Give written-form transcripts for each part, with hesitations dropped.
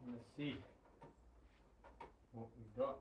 Let's see what we got.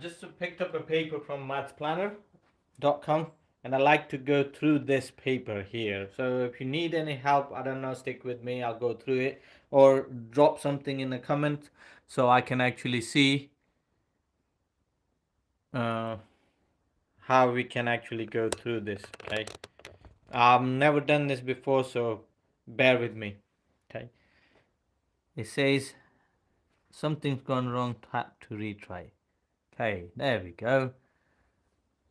Just picked up a paper from mathsplanner.com, and I like to go through this paper here. So if you need any help, I don't know, stick with me. I'll go through it, or drop something in the comment so I can actually see uh, how we can actually go through this. Okay, I've never done this before, so bear with me. Okay, it says something's gone wrong. Tap to retry. Okay, there we go.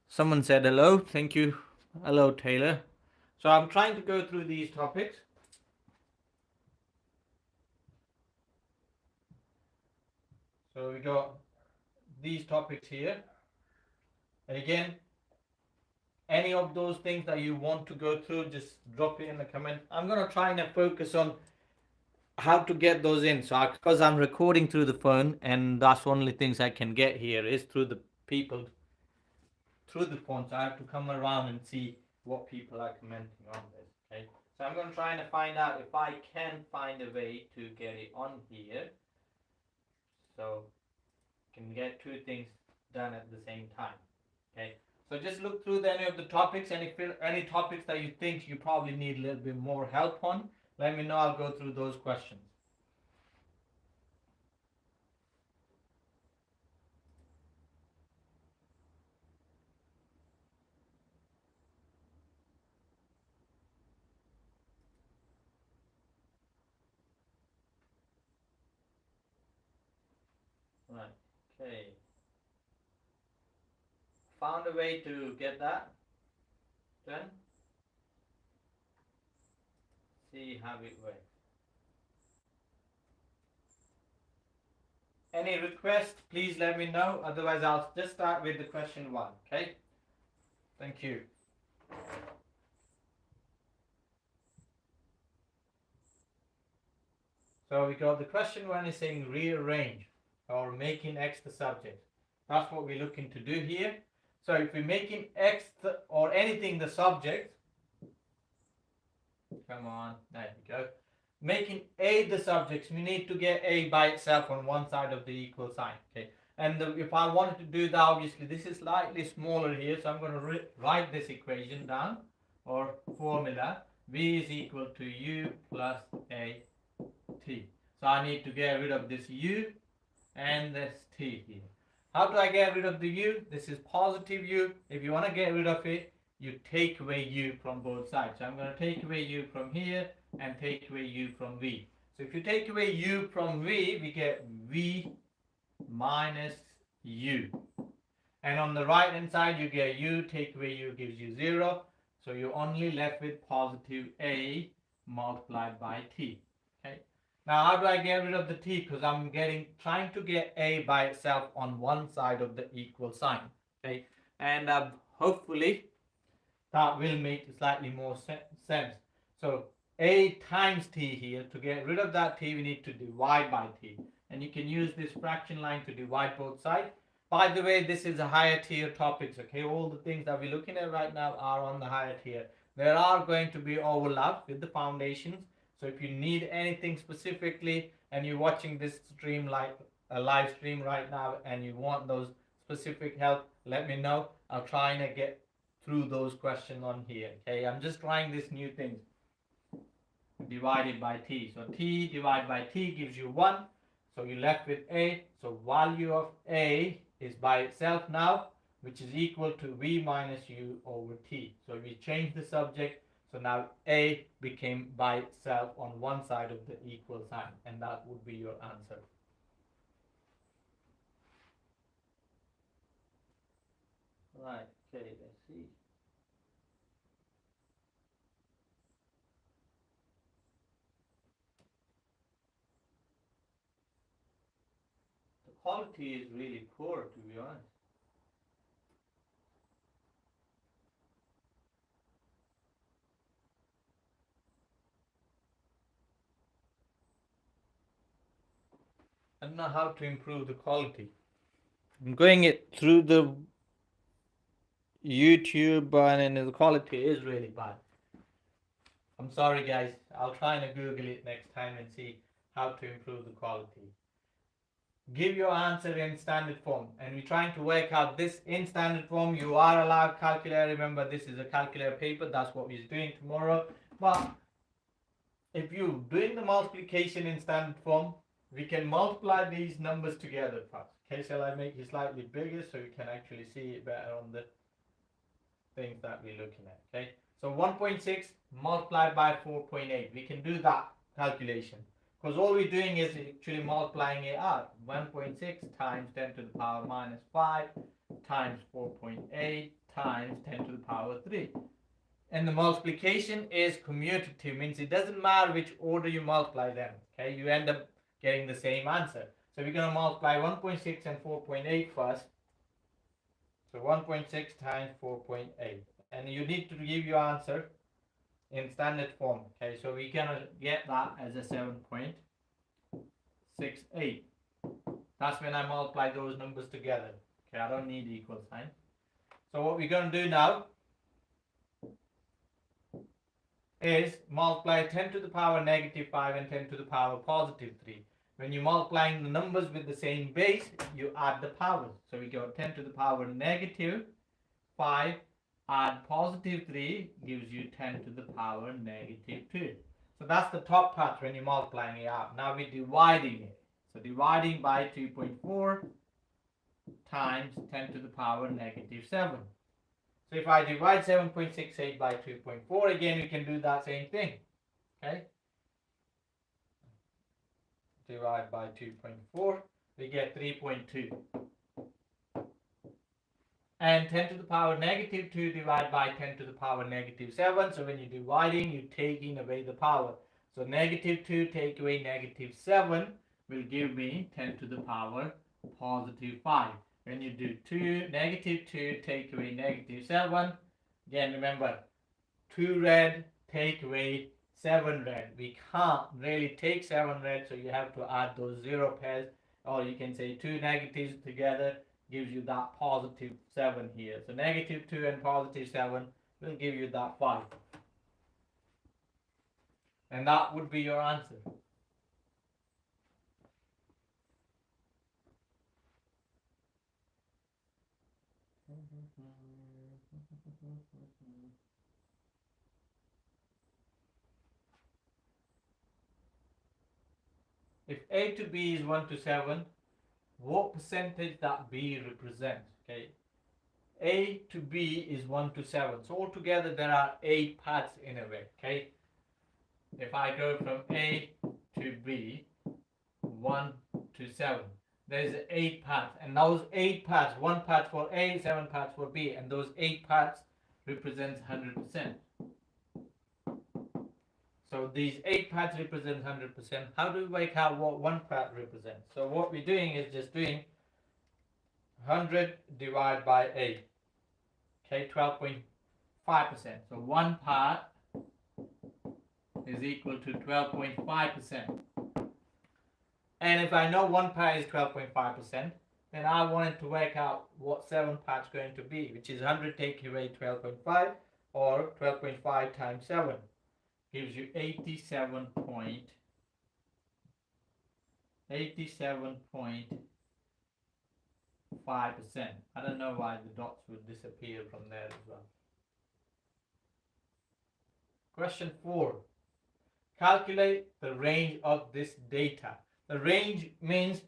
Someone said hello. Thank you. Hello, Taylor. So I'm trying to go through these topics. So we got these topics here. And again, any of those things that you want to go through, just drop it in the comment. I'm going to try and focus on how to get those in. So because I'm recording through the phone, and that's the only things I can get here is through the people, through the phone. So I have to come around and see what people are commenting on this. Okay. So I'm going to try and find out if I can find a way to get it on here. So can get two things done at the same time. Okay, so just look through any of the topics, and if there are any topics that you think you probably need a little bit more help on, let me know. I'll go through those questions. Right. Okay. Found a way to get that done. See how it works. Any requests, please let me know. Otherwise, I'll just start with the question 1. Okay. Thank you. So we got the question 1 is saying rearrange or making X the subject. That's what we're looking to do here. So if we're making X or anything the subject, come on, there we go. Making A the subject, we need to get A by itself on one side of the equal sign. Okay. And if I wanted to do that, obviously this is slightly smaller here, so I'm going to write this equation down, or formula. V is equal to U plus A T. So I need to get rid of this U and this T here. How do I get rid of the U? This is positive U. If you want to get rid of it, you take away U from both sides. So I'm going to take away U from here and take away U from V. So if you take away U from V, we get V minus U. And on the right hand side, you get U, take away U gives you 0. So you're only left with positive A multiplied by T. Okay. Now how do I get rid of the T? Because I'm trying to get A by itself on one side of the equal sign. Okay. And hopefully that will make slightly more sense. So A times T here, to get rid of that T, we need to divide by T. And you can use this fraction line to divide both sides. By the way, this is a higher tier topics, okay? All the things that we're looking at right now are on the higher tier. There are going to be overlap with the foundations. So if you need anything specifically and you're watching this stream like a live stream right now and you want those specific help, let me know. I'll try and get through those questions on here. Okay, I'm just trying this new thing. Divided by T. So T divided by T gives you 1. So you're left with A. So value of A is by itself now, which is equal to V minus U over T. So we change the subject. So now A became by itself on one side of the equal sign. And that would be your answer. Right. Okay, let's see. The quality is really poor, to be honest. I don't know how to improve the quality. I'm going it through the YouTube and the quality is really bad. I'm sorry guys, I'll try and Google it next time and see how to improve the quality. Give your answer in standard form, and we're trying to work out this in standard form. You are allowed calculator. Remember, this is a calculator paper. That's what we're doing tomorrow. But if you're doing the multiplication in standard form, we can multiply these numbers together first. Okay, shall I make it slightly bigger so you can actually see it better on the things that we're looking at? Okay, so 1.6 multiplied by 4.8. We can do that calculation because all we're doing is actually multiplying it out. 1.6 times 10 to the power minus 5 times 4.8 times 10 to the power 3. And the multiplication is commutative, means it doesn't matter which order you multiply them. Okay, you end up getting the same answer. So we're going to multiply 1.6 and 4.8 first. So 1.6 times 4.8. And you need to give your answer in standard form. Okay, so we're going to get that as a 7.68. That's when I multiply those numbers together. Okay, I don't need equal sign. So what we're going to do now is multiply 10 to the power negative 5 and 10 to the power positive 3. When you're multiplying the numbers with the same base, you add the powers. So we got 10 to the power negative 5, add positive 3 gives you 10 to the power negative 2. So that's the top part when you're multiplying it out. Now we're dividing it. So dividing by 2.4 times 10 to the power negative 7. So if I divide 7.68 by 2.4, again we can do that same thing. Okay? Divide by 2.4, we get 3.2. And 10 to the power negative 2 divided by 10 to the power negative 7. So when you're dividing, you're taking away the power. So negative 2 take away negative 7 will give me 10 to the power positive 5. When you do negative 2 take away negative 7, again remember 2 red take away 7 red. We can't really take 7 red, so you have to add those 0 pairs, or you can say 2 negatives together gives you that positive 7 here. So negative 2 and positive 7 will give you that 5. And that would be your answer. If A to B is 1 to 7, what percentage that B represents? Okay, A to B is 1 to 7. So altogether there are 8 parts in a way. Okay, if I go from A to B, 1 to 7, there's 8 parts, and those 8 parts, 1 part for A, 7 parts for B, and those 8 parts represents 100%. So these 8 parts represent 100%. How do we work out what 1 part represents? So what we're doing is just doing 100 divided by 8. Okay, 12.5%. So 1 part is equal to 12.5%. And if I know 1 part is 12.5%, then I wanted to work out what 7 parts going to be, which is 100 take away 12.5, or 12.5 times 7 gives you 87.5%. I don't know why the dots would disappear from there as well. Question 4. Calculate the range of this data. The range means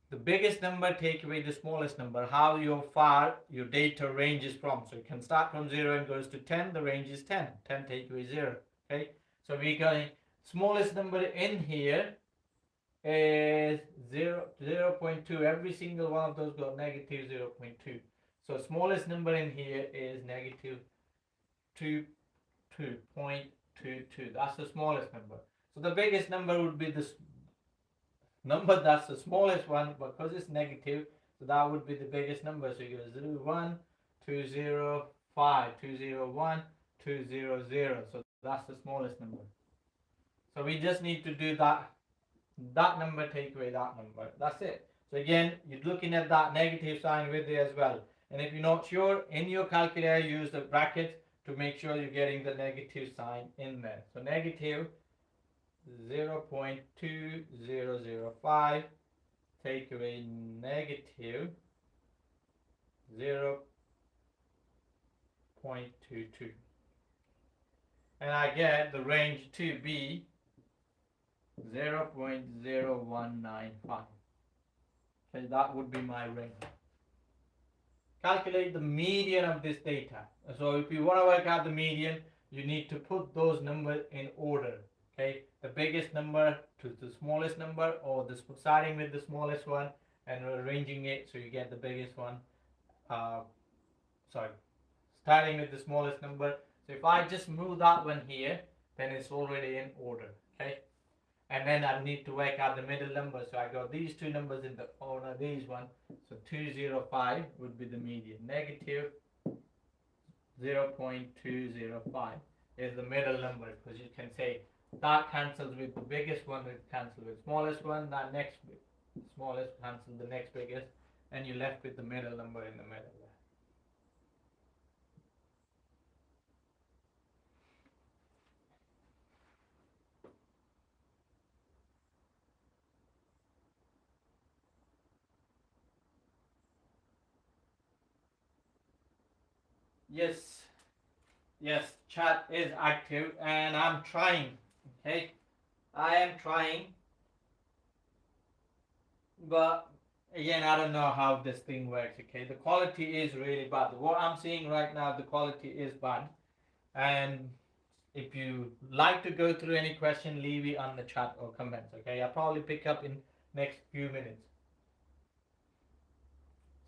the biggest number take away the smallest number, how far your data ranges from. So you can start from 0 and goes to 10, the range is 10. 10 take away 0. Okay, so we got smallest number in here is 0.2. Every single one of those got negative 0.2. So smallest number in here is negative 2.22. That's the smallest number. So the biggest number would be this number that's the smallest one, because it's negative, so that would be the biggest number. So you go 0, 1, 2, 0, 5, 2, 0, 1, 2, 0, 0. So that's the smallest number. So we just need to do that number take away that number. That's it. So again, you're looking at that negative sign with it as well. And if you're not sure, in your calculator, use the brackets to make sure you're getting the negative sign in there. So negative 0.2005 take away negative 0.22, and I get the range to be 0.0195. Okay, that would be my range. Calculate the median of this data. So if you want to work out the median, you need to put those numbers in order. Okay, the biggest number to the smallest number, or starting with the smallest one and arranging it so you get the biggest one. Starting with the smallest number. So if I just move that one here, then it's already in order. Okay, and then I need to work out the middle number. So I got these two numbers in the order, these one. So 205 would be the median. Negative 0.205 is the middle number, because you can say that cancels with the biggest one, it cancels with smallest one, that next smallest cancels the next biggest, and you're left with the middle number in the middle. Yes, yes, chat is active and I'm trying. Okay, I am trying, but again, I don't know how this thing works. Okay, the quality is really bad. What I'm seeing right now, the quality is bad. And if you like to go through any question, leave it on the chat or comments. Okay, I'll probably pick up in next few minutes.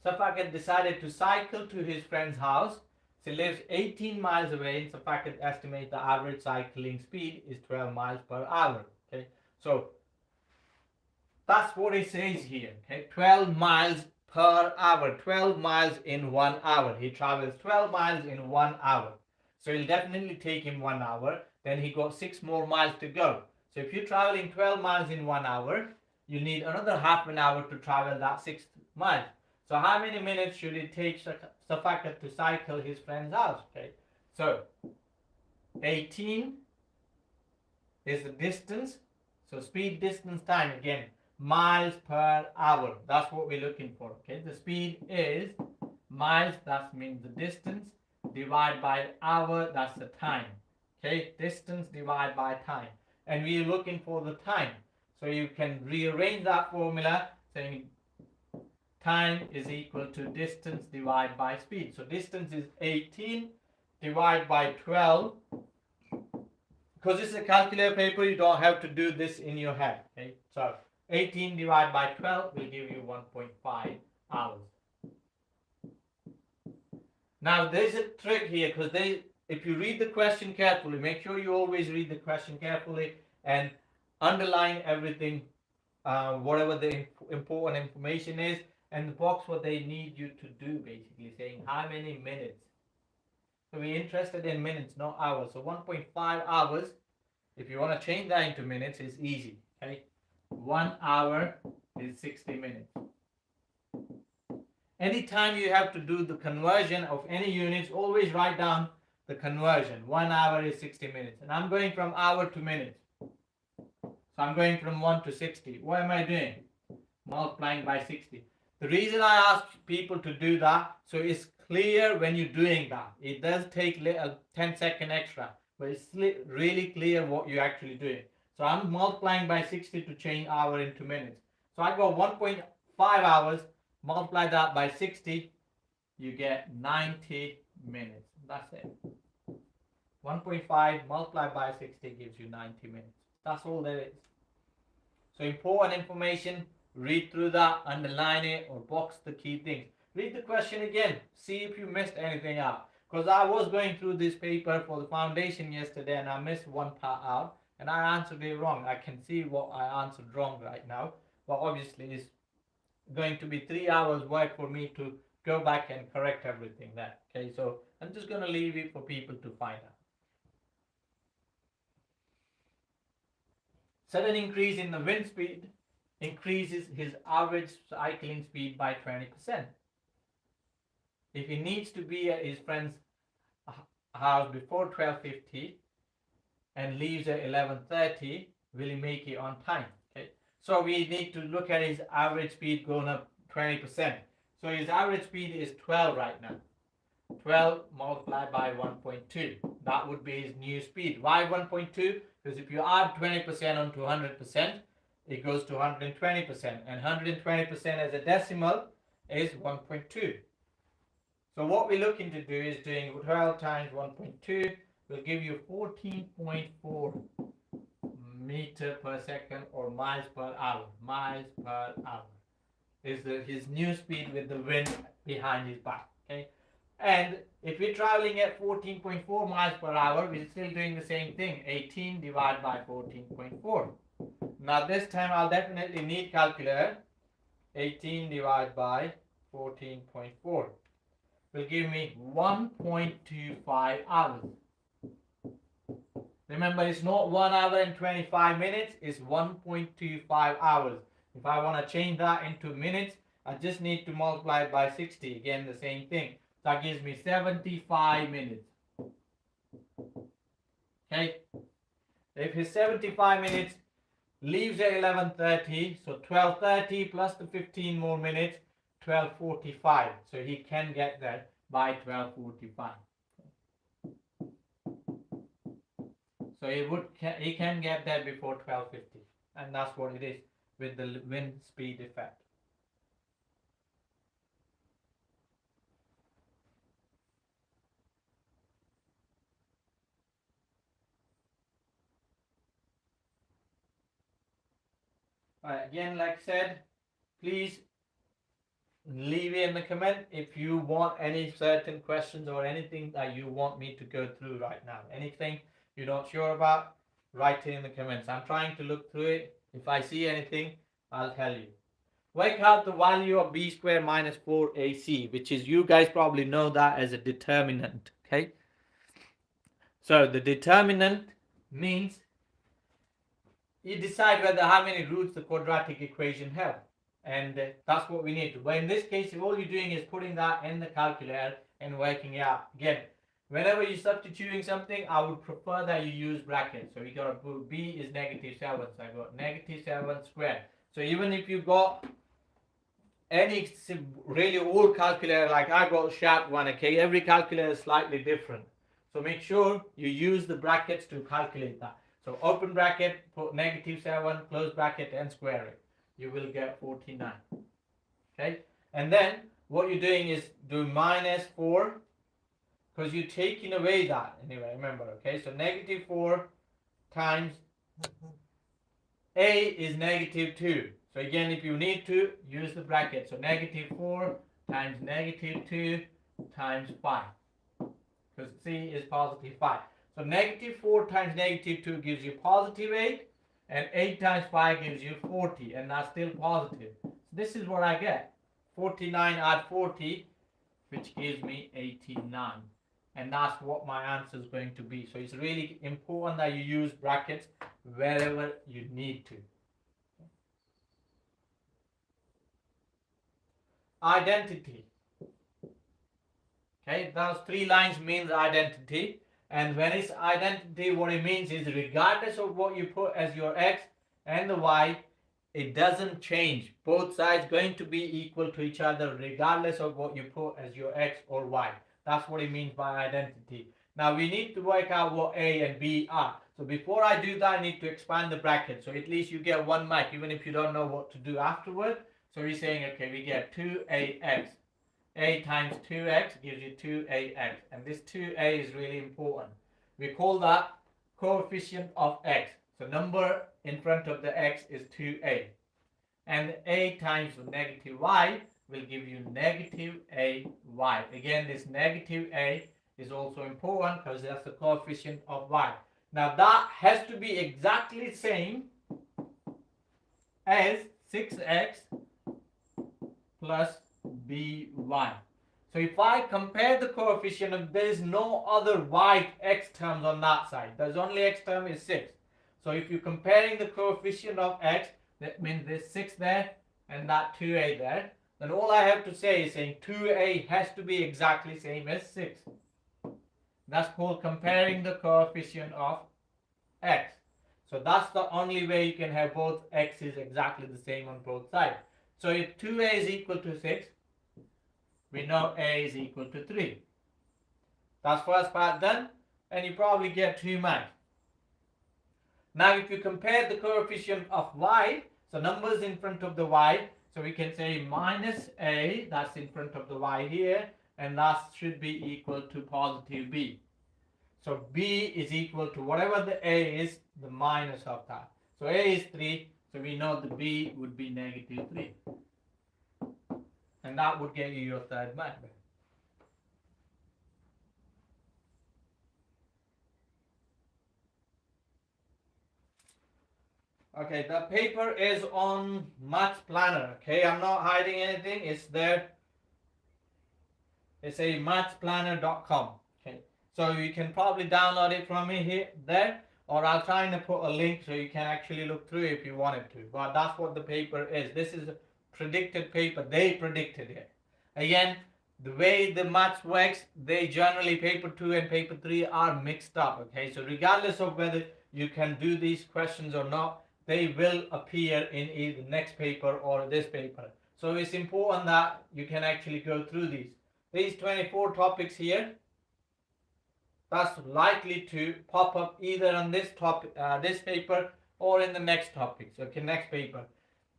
Safakat decided to cycle to his friend's house. He lives 18 miles away, and Safakat estimates the average cycling speed is 12 miles per hour. Okay, so that's what it says here. Okay, 12 miles per hour, 12 miles in 1 hour. He travels 12 miles in 1 hour. So it'll definitely take him 1 hour. Then he got 6 more miles to go. So if you're traveling 12 miles in 1 hour, you need another half an hour to travel that 6 miles. So how many minutes should it take Safakat to cycle his friend's house? Okay, so 18 is the distance. So speed, distance, time again. Miles per hour. That's what we're looking for. Okay, the speed is miles. That means the distance divided by hour. That's the time. Okay, distance divided by time, and we're looking for the time. So you can rearrange that formula saying time is equal to distance divided by speed. So distance is 18 divided by 12. Because this is a calculator paper, you don't have to do this in your head. Okay, so 18 divided by 12 will give you 1.5 hours. Now there's a trick here, because if you read the question carefully, make sure you always read the question carefully and underline everything, whatever the important information is, and the box what they need you to do, basically saying how many minutes. So we're interested in minutes, not hours. So 1.5 hours, if you want to change that into minutes, is easy. Okay, 1 hour is 60 minutes. Anytime you have to do the conversion of any units, always write down the conversion. 1 hour is 60 minutes. And I'm going from hour to minutes. So I'm going from 1 to 60. What am I doing? Multiplying by 60. The reason I ask people to do that, so it's clear when you're doing that. It does take a 10-second extra, but it's really clear what you're actually doing. So I'm multiplying by 60 to change hour into minutes. So I got 1.5 hours, multiply that by 60, you get 90 minutes. That's it. 1.5 multiplied by 60 gives you 90 minutes. That's all there is. So important information, read through that, underline it, or box the key things. Read the question again, see if you missed anything out. Because I was going through this paper for the foundation yesterday and I missed one part out and I answered it wrong. I can see what I answered wrong right now, but obviously it's going to be 3 hours work for me to go back and correct everything there. Okay, so I'm just going to leave it for people to find out. Sudden increase in the wind speed increases his average cycling speed by 20%. If he needs to be at his friend's house before 12:50 and leaves at 11:30, will he make it on time? Okay, so we need to look at his average speed going up 20%. So his average speed is 12 right now. 12 multiplied by 1.2. That would be his new speed. Why 1.2? Because if you add 20% onto 100%, it goes to 120%. And 120% as a decimal is 1.2. So what we're looking to do is doing 12 times 1.2 will give you 14.4 meter per second or miles per hour. Miles per hour is his new speed with the wind behind his back. Okay, and if we're traveling at 14.4 miles per hour, we're still doing the same thing. 18 divided by 14.4. Now this time I'll definitely need calculator. 18 divided by 14.4 will give me 1.25 hours. Remember, it's not 1 hour and 25 minutes, it's 1.25 hours. If I want to change that into minutes, I just need to multiply it by 60. Again, the same thing. That gives me 75 minutes. Okay? If his 75 minutes leaves at 11:30, so 12:30 plus the 15 more minutes, 12:45. So he can get there by 12:45. So he can get there before 12:50, and that's what it is with the wind speed effect. Again, like I said, please leave it in the comment if you want any certain questions or anything that you want me to go through right now. Anything you're not sure about, write it in the comments. I'm trying to look through it. If I see anything, I'll tell you. Work out the value of b squared minus 4ac, which is, you guys probably know that as a determinant. Okay, so the determinant means you decide whether how many roots the quadratic equation have, and that's what we need to. But in this case, if all you're doing is putting that in the calculator and working it out. Again, whenever you're substituting something, I would prefer that you use brackets. So we got b is -7, so I got -7 squared. So even if you got any really old calculator like I got sharp one, okay, every calculator is slightly different. So make sure you use the brackets to calculate that. So open bracket, put -7, close bracket, and square it. You will get 49. Okay, and then what you're doing is do -4, because you're taking away that anyway. Remember, okay? So -4 times a is -2. So again, if you need to, use the bracket. So -4 times -2 times 5. Because c is +5. So -4 times -2 gives you +8. And 8 times 5 gives you 40. And that's still positive. So this is what I get. 49 add 40, which gives me 89. And that's what my answer is going to be. So it's really important that you use brackets wherever you need to. Identity. Okay, those 3 lines means identity. And when it's identity, what it means is regardless of what you put as your x and the y, it doesn't change. Both sides going to be equal to each other regardless of what you put as your x or y. That's what it means by identity. Now we need to work out what a and b are. So before I do that, I need to expand the bracket. So at least you get 1 mark even if you don't know what to do afterward. So we're saying, okay, we get 2ax. A times 2x gives you 2ax. And this 2a is really important. We call that coefficient of x. So number in front of the x is 2a. And a times -y will give you -ay. Again, this -a is also important because that's the coefficient of y. Now that has to be exactly the same as 6x plus by. So if I compare the coefficient, of there is no other y x terms on that side. There's only x term is 6. So if you're comparing the coefficient of x, that means there's 6 there and that 2a there. Then all I have to say is saying 2a has to be exactly same as 6. That's called comparing the coefficient of x. So that's the only way you can have both x's exactly the same on both sides. So if 2a is equal to 6, we know a is equal to 3. That's first part done, and you probably get 2 marks. Now if you compare the coefficient of y, so numbers in front of the y, so we can say minus a, that's in front of the y here, and that should be equal to positive b. So b is equal to whatever the a is, the minus of that. So a is 3, so we know the b would be -3. And that would get you your third mark. Okay, the paper is on Maths Planner. Okay, I'm not hiding anything. It's there. It's a mathsplanner.com. Okay, so you can probably download it from me here, there, or I'll try and put a link so you can actually look through it if you wanted to. But that's what the paper is. This is a predicted paper. They predicted it. Again, the way the maths works, they generally paper 2 and paper 3 are mixed up. Okay, so regardless of whether you can do these questions or not, they will appear in either next paper or this paper. So it's important that you can actually go through these. These 24 topics here, that's likely to pop up either on this topic, this paper, or in the next topics. Okay, next paper.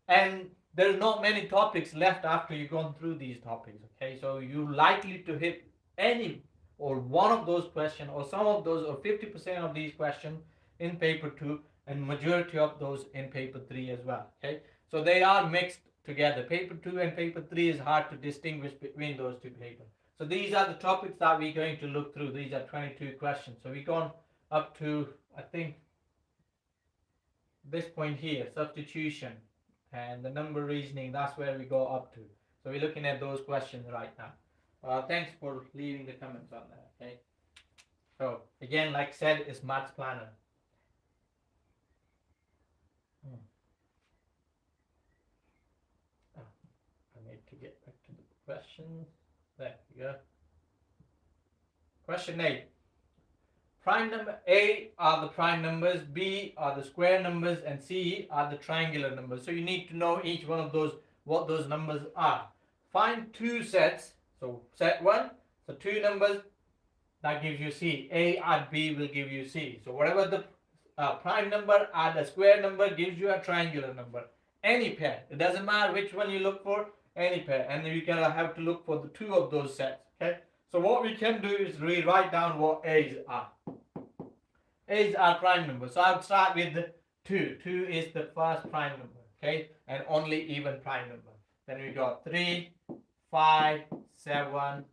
And there's not many topics left after you've gone through these topics. Okay, so you're likely to hit any or one of those questions, or some of those, or 50% of these questions in paper 2, and majority of those in paper 3 as well. Okay, so they are mixed together. Paper 2 and paper 3 is hard to distinguish between those two papers. So these are the topics that we're going to look through. These are 22 questions. So we've gone up to, I think, this point here, substitution and the number reasoning. That's where we go up to. So we're looking at those questions right now. Thanks for leaving the comments on that. Okay. So again, like I said, it's Maths Planner. I need to get back to the question. There we go. Question 8. Prime number A are the prime numbers, B are the square numbers, and C are the triangular numbers. So you need to know each one of those, what those numbers are. Find two sets. So set 1, so two numbers, that gives you C. A add B will give you C. So whatever the prime number add a square number gives you a triangular number. Any pair. It doesn't matter which one you look for, any pair. And then you can have to look for the two of those sets. Okay. So what we can do is rewrite down what A's are. A's are prime numbers. So I'll start with the 2. 2 is the first prime number. Okay. And only even prime number. Then we got 3, 5, 7,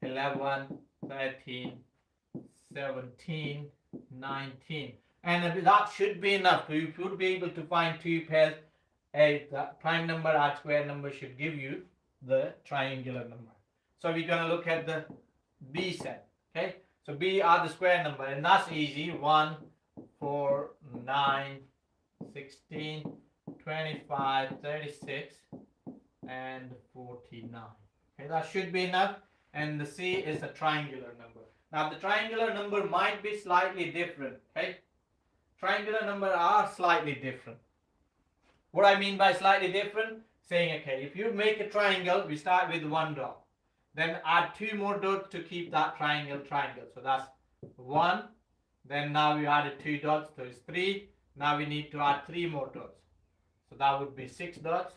11, 13, 17, 19. And that should be enough. You should be able to find two pairs. The prime number and square number should give you the triangular number. So we're going to look at the B set. Okay. So B are the square number, and that's easy. 1, 4, 9, 16, 25, 36, and 49. Okay, that should be enough. And the C is a triangular number. Now the triangular number might be slightly different. Okay, triangular numbers are slightly different. What I mean by slightly different, saying, okay, if you make a triangle, we start with 1 dot. Then add 2 more dots to keep that triangle. So that's 1. Then now we added 2 dots, so it's 3. Now we need to add 3 more dots. So that would be 6 dots.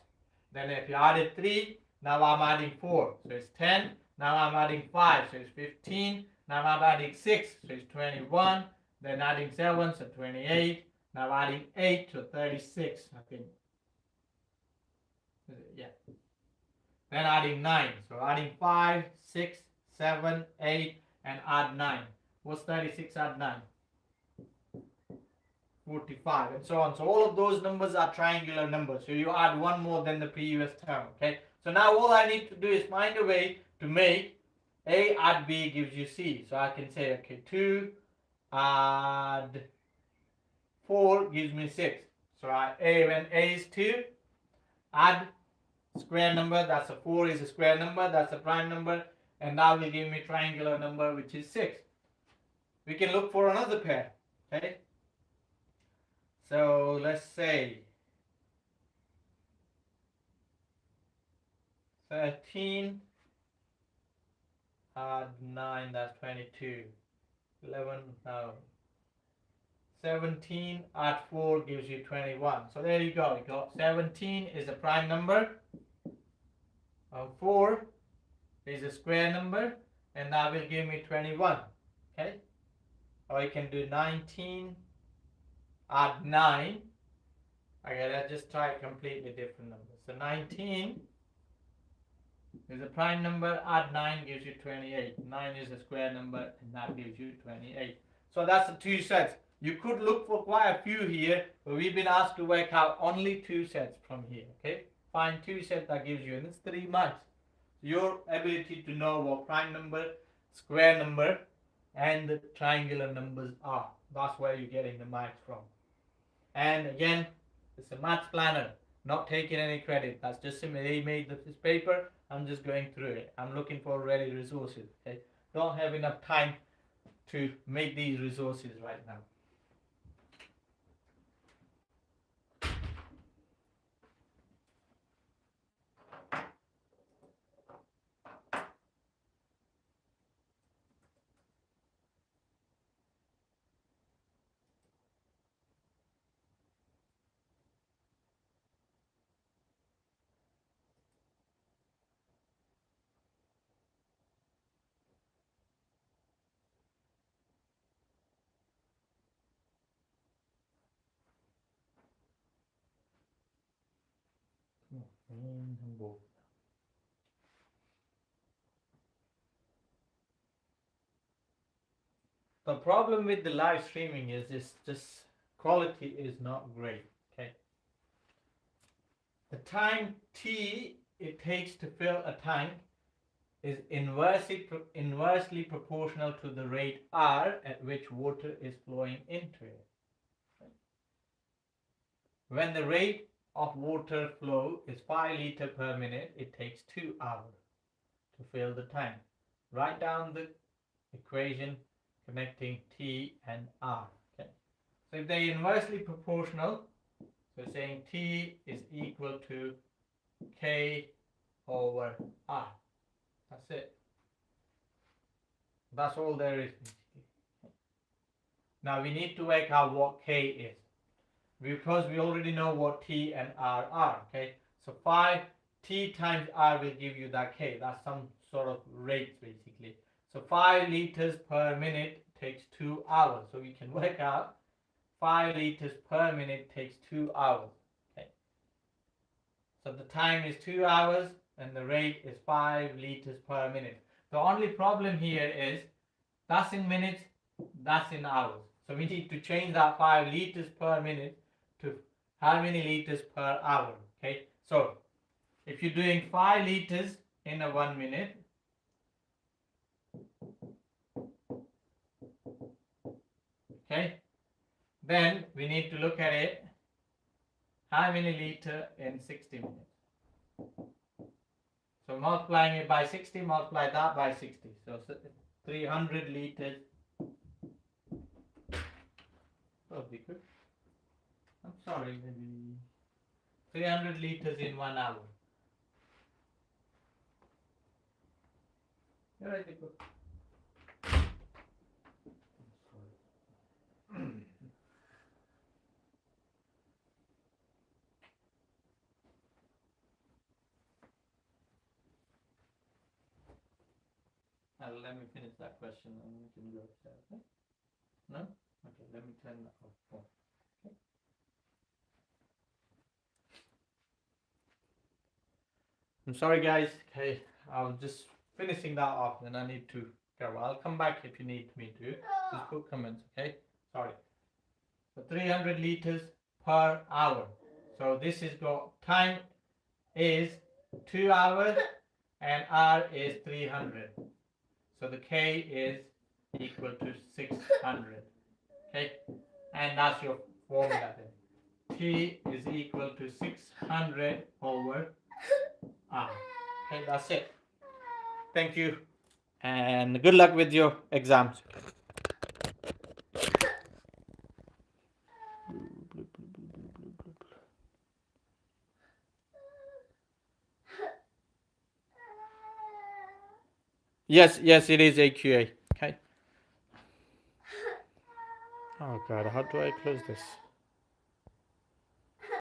Then if you added 3, now I'm adding 4, so it's 10. Now I'm adding 5, so it's 15. Now I'm adding 6, so it's 21. Then adding 7, so 28. Now adding 8, so 36, I think. Yeah. Then adding 9. So adding 5, 6, 7, 8, and add 9. What's 36 add 9? 45, and so on. So all of those numbers are triangular numbers. So you add 1 more than the previous term. Okay. So now all I need to do is find a way to make A add B gives you C. So I can say, okay, 2 add 4 gives me 6. So when A is 2, add square number, that's a 4 is a square number, that's a prime number, and that will give me triangular number, which is 6. We can look for another pair. Okay. So let's say 13 add 9, that's 22. 11, no. 17 add 4 gives you 21. So there you go. You got 17 is a prime number. 4 is a square number, and that will give me 21. Okay. Or you can do 19 add 9. Okay, let's just try a completely different number. So 19 is a prime number, add 9 gives you 28. 9 is a square number, and that gives you 28. So that's the two sets. You could look for quite a few here, but we've been asked to work out only 2 sets from here. Okay, find 2 sets that gives you, and it's 3 marks. Your ability to know what prime number, square number, and the triangular numbers are. That's where you're getting the marks from. And again, it's a maths planner, not taking any credit. That's just simply they made this paper. I'm just going through it. I'm looking for ready resources. Okay, don't have enough time to make these resources right now. The problem with the live streaming is this quality is not great. Okay. The time t it takes to fill a tank is inversely proportional to the rate r at which water is flowing into it. Okay. When the rate of water flow is 5 liters per minute, it takes 2 hours to fill the tank. Write down the equation connecting T and R. Okay. So if they're inversely proportional, so saying T is equal to K over R. That's it. That's all there is. Now we need to work out what K is, because we already know what T and R are. Okay. So 5 T times R will give you that K. That's some sort of rate basically. So 5 liters per minute takes 2 hours. So we can work out 5 liters per minute takes 2 hours. Okay. So the time is 2 hours and the rate is 5 liters per minute. The only problem here is that's in minutes, that's in hours. So we need to change that 5 liters per minute to how many liters per hour. Okay. So if you're doing 5 liters in a 1 minute, okay, then we need to look at it how many liters in 60 minutes. So multiplying it by 60, multiply that by 60. So 300 liters. Oh, be good. I'm sorry, maybe 300 liters in 1 hour. You're right, good. Let me finish that question and we can go upstairs. Okay? No? Okay, let me turn that off. Okay. I'm sorry guys. Okay, I was just finishing that off and I need to go. I'll come back if you need me to. Just put comments, okay? Sorry. So 300 liters per hour. So this is got time is 2 hours and R is 300. So the K is equal to 600. Okay, and that's your formula then. T is equal to 600 over R. Okay, that's it. Thank you and good luck with your exams. Yes, it is AQA. Okay. Oh God, how do I close this?